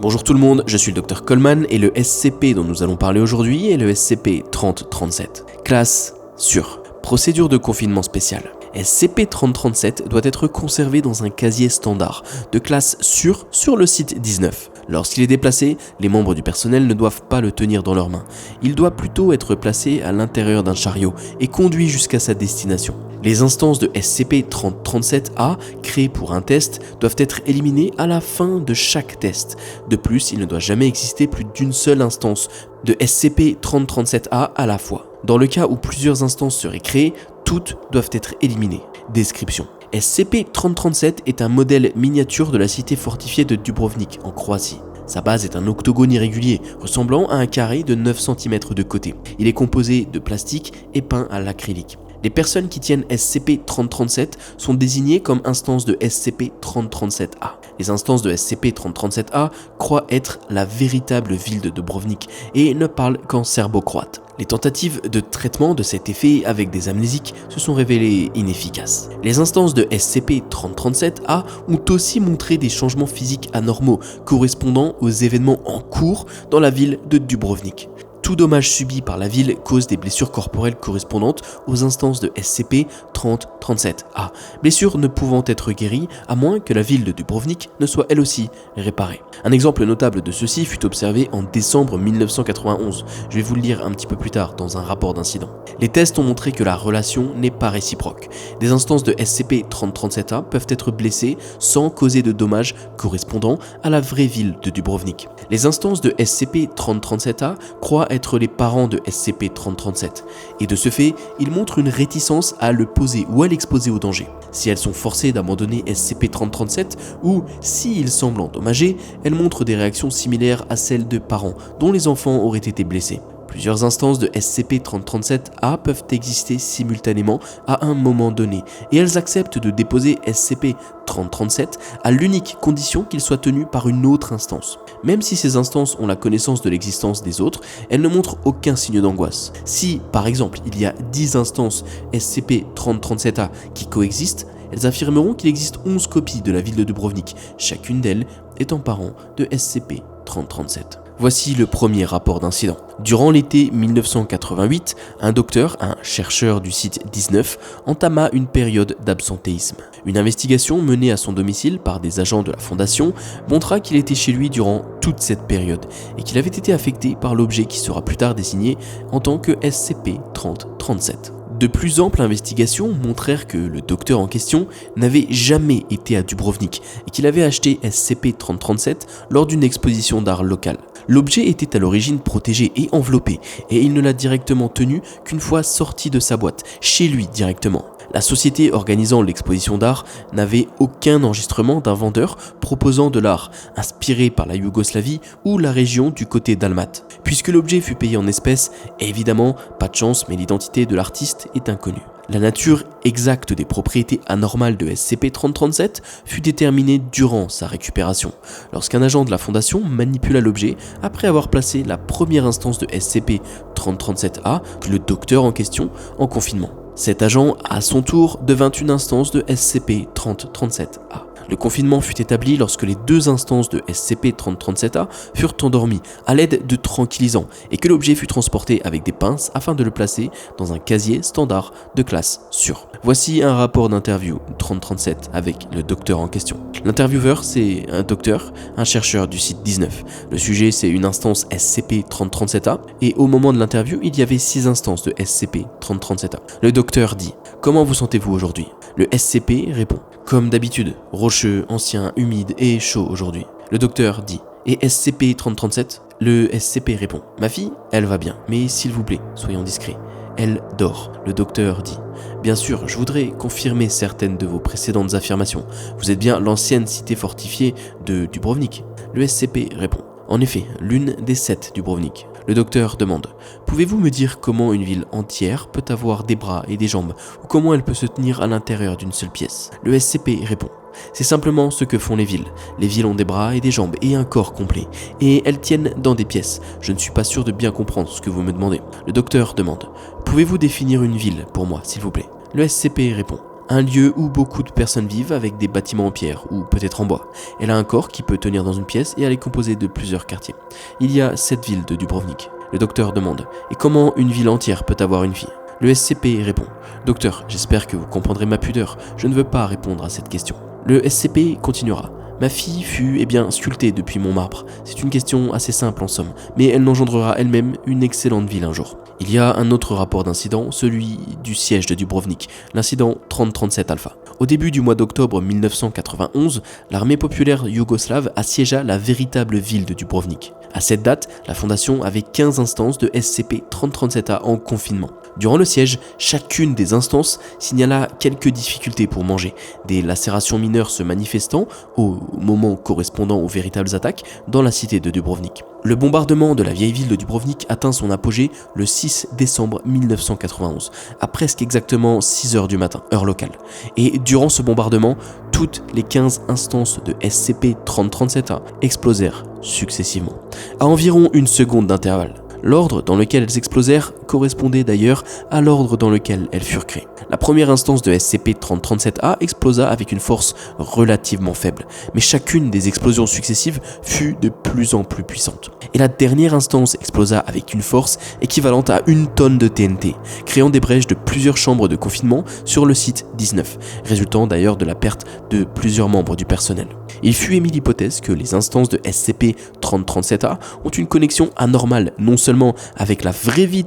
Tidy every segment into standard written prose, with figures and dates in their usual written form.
Bonjour tout le monde, je suis le Dr Coleman et le SCP dont nous allons parler aujourd'hui est le SCP-3037. Classe sûre. Procédure de confinement spécial. SCP-3037 doit être conservé dans un casier standard de classe sûre sur le site 19. Lorsqu'il est déplacé, les membres du personnel ne doivent pas le tenir dans leurs mains. Il doit plutôt être placé à l'intérieur d'un chariot et conduit jusqu'à sa destination. Les instances de SCP-3037-A, créées pour un test, doivent être éliminées à la fin de chaque test. De plus, il ne doit jamais exister plus d'une seule instance de SCP-3037-A à la fois. Dans le cas où plusieurs instances seraient créées, toutes doivent être éliminées. Description. SCP-3037 est un modèle miniature de la cité fortifiée de Dubrovnik, en Croatie. Sa base est un octogone irrégulier, ressemblant à un carré de 9 cm de côté. Il est composé de plastique et peint à l'acrylique. Les personnes qui tiennent SCP-3037 sont désignées comme instances de SCP-3037-A. Les instances de SCP-3037-A croient être la véritable ville de Dubrovnik et ne parlent qu'en serbo-croate. Les tentatives de traitement de cet effet avec des amnésiques se sont révélées inefficaces. Les instances de SCP-3037-A ont aussi montré des changements physiques anormaux correspondant aux événements en cours dans la ville de Dubrovnik. Tout dommage subi par la ville cause des blessures corporelles correspondantes aux instances de SCP-3037-A, blessures ne pouvant être guéries à moins que la ville de Dubrovnik ne soit elle aussi réparée. Un exemple notable de ceci fut observé en décembre 1991, je vais vous le lire un petit peu plus tard dans un rapport d'incident. Les tests ont montré que la relation n'est pas réciproque. Des instances de SCP-3037-A peuvent être blessées sans causer de dommages correspondant à la vraie ville de Dubrovnik. Les instances de SCP-3037-A croient être les parents de SCP-3037 et de ce fait, ils montrent une réticence à le poser ou à l'exposer au danger. Si elles sont forcées d'abandonner SCP-3037 ou s'ils semblent endommagés, elles montrent des réactions similaires à celles de parents dont les enfants auraient été blessés. Plusieurs instances de SCP-3037-A peuvent exister simultanément à un moment donné et elles acceptent de déposer SCP-3037 à l'unique condition qu'il soit tenu par une autre instance. Même si ces instances ont la connaissance de l'existence des autres, elles ne montrent aucun signe d'angoisse. Si, par exemple, il y a 10 instances SCP-3037-A qui coexistent, elles affirmeront qu'il existe 11 copies de la ville de Dubrovnik, chacune d'elles étant parent de SCP-3037. Voici le premier rapport d'incident. Durant l'été 1988, un docteur, un chercheur du site 19, entama une période d'absentéisme. Une investigation menée à son domicile par des agents de la fondation montra qu'il était chez lui durant toute cette période et qu'il avait été affecté par l'objet qui sera plus tard désigné en tant que SCP-3037. De plus amples investigations montrèrent que le docteur en question n'avait jamais été à Dubrovnik et qu'il avait acheté SCP-3037 lors d'une exposition d'art locale. L'objet était à l'origine protégé et enveloppé et il ne l'a directement tenu qu'une fois sorti de sa boîte, chez lui directement. La société organisant l'exposition d'art n'avait aucun enregistrement d'un vendeur proposant de l'art inspiré par la Yougoslavie ou la région du côté dalmate. Puisque l'objet fut payé en espèces, évidemment, pas de chance, mais l'identité de l'artiste est inconnue. La nature exacte des propriétés anormales de SCP-3037 fut déterminée durant sa récupération, lorsqu'un agent de la fondation manipula l'objet après avoir placé la première instance de SCP-3037-A, le docteur en question, en confinement. Cet agent, à son tour, devint une instance de SCP-3037-A. Le confinement fut établi lorsque les deux instances de SCP-3037-A furent endormies à l'aide de tranquillisants et que l'objet fut transporté avec des pinces afin de le placer dans un casier standard de classe sûre. Voici un rapport d'interview 3037 avec le docteur en question. L'intervieweur, c'est un docteur, un chercheur du site 19. Le sujet, c'est une instance SCP-3037-A et au moment de l'interview, il y avait 6 instances de SCP-3037-A. Le docteur dit « Comment vous sentez-vous aujourd'hui ?» Le SCP répond « Comme d'habitude, rocheux, ancien, humide et chaud aujourd'hui. » Le docteur dit « Et SCP-3037 ?» Le SCP répond « Ma fille, elle va bien, mais s'il vous plaît, soyons discrets. Elle dort. » Le docteur dit « Bien sûr, je voudrais confirmer certaines de vos précédentes affirmations. Vous êtes bien l'ancienne cité fortifiée de Dubrovnik ?» Le SCP répond « En effet, l'une des 7 Dubrovnik. » Le docteur demande « Pouvez-vous me dire comment une ville entière peut avoir des bras et des jambes ou comment elle peut se tenir à l'intérieur d'une seule pièce ?» Le SCP répond « C'est simplement ce que font les villes. Les villes ont des bras et des jambes et un corps complet, et elles tiennent dans des pièces. Je ne suis pas sûr de bien comprendre ce que vous me demandez. » Le docteur demande « Pouvez-vous définir une ville pour moi, s'il vous plaît ?» Le SCP répond un lieu où beaucoup de personnes vivent avec des bâtiments en pierre ou peut-être en bois. Elle a un corps qui peut tenir dans une pièce et elle est composée de plusieurs quartiers. Il y a 7 villes de Dubrovnik. Le docteur demande « Et comment une ville entière peut avoir une fille ?» Le SCP répond « Docteur, j'espère que vous comprendrez ma pudeur, je ne veux pas répondre à cette question. » Le SCP continuera « Ma fille fut sculptée depuis mon marbre. C'est une question assez simple en somme, mais elle engendrera elle-même une excellente ville un jour. » Il y a un autre rapport d'incident, celui du siège de Dubrovnik, l'incident 3037 Alpha. Au début du mois d'octobre 1991, l'armée populaire yougoslave assiégea la véritable ville de Dubrovnik. À cette date, la fondation avait 15 instances de SCP-3037A en confinement. Durant le siège, chacune des instances signala quelques difficultés pour manger, des lacérations mineures se manifestant au moment correspondant aux véritables attaques dans la cité de Dubrovnik. Le bombardement de la vieille ville de Dubrovnik atteint son apogée le 6 décembre 1991, à presque exactement 6 h du matin, heure locale. Et durant ce bombardement, toutes les 15 instances de SCP-3037A explosèrent successivement, à environ une seconde d'intervalle. L'ordre dans lequel elles explosèrent correspondait d'ailleurs à l'ordre dans lequel elles furent créées. La première instance de SCP-3037A explosa avec une force relativement faible, mais chacune des explosions successives fut de plus en plus puissante. Et la dernière instance explosa avec une force équivalente à 1 tonne de TNT, créant des brèches de plusieurs chambres de confinement sur le site 19, résultant d'ailleurs de la perte de plusieurs membres du personnel. Il fut émis l'hypothèse que les instances de SCP-3037A ont une connexion anormale non seulement avec la vraie ville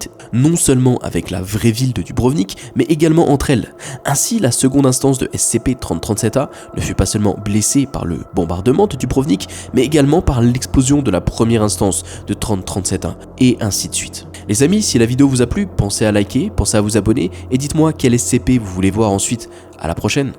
de Dubrovnik, mais également entre elles. Ainsi, la seconde instance de SCP-3037A ne fut pas seulement blessée par le bombardement de Dubrovnik, mais également par l'explosion de la première instance de 3037A, et ainsi de suite. Les amis, si la vidéo vous a plu, pensez à liker, pensez à vous abonner, et dites-moi quel SCP vous voulez voir ensuite. À la prochaine.